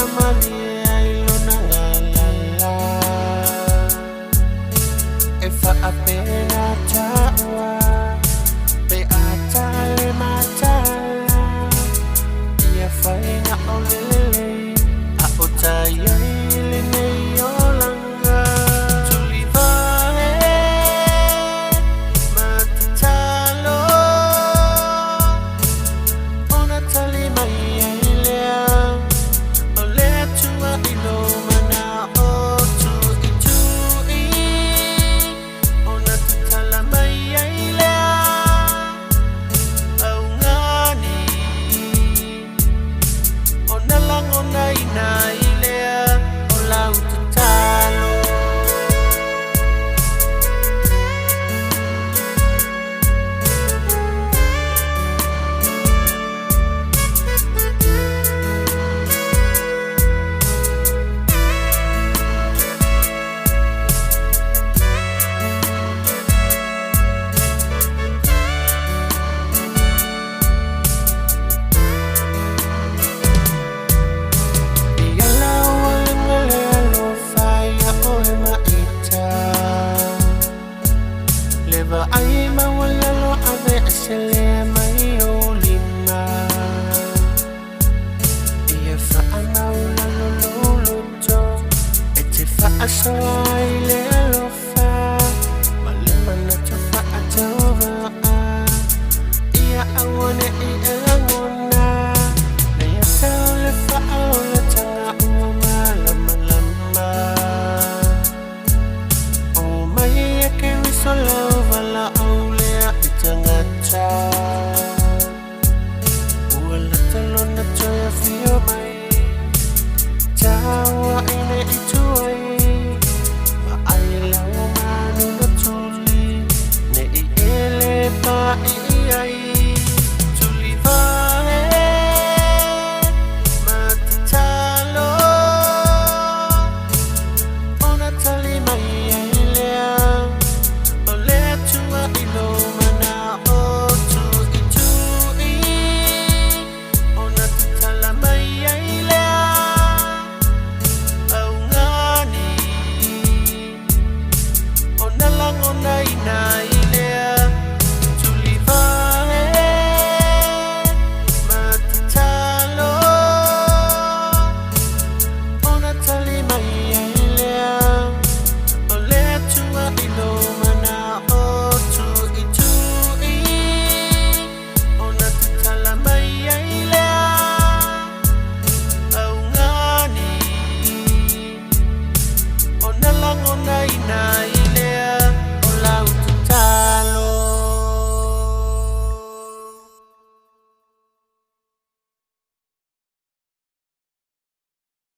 amalia ilona ngalala efa apena tawa pe atale matala ia faina olele a otaya ile ne yolanga tulivae matalo ona tali mai ai mawala lo ave asele mai olima ia fa amaula lo jo ete fa asai le lo fa malema na to fa atova ia awane ia ngona na ia tele fa ola tanga uma lama lama o mai ke wisolo wala talon na joya fio mai tawa ina ituai ma ai lawa manu na tuli ne i ele pa i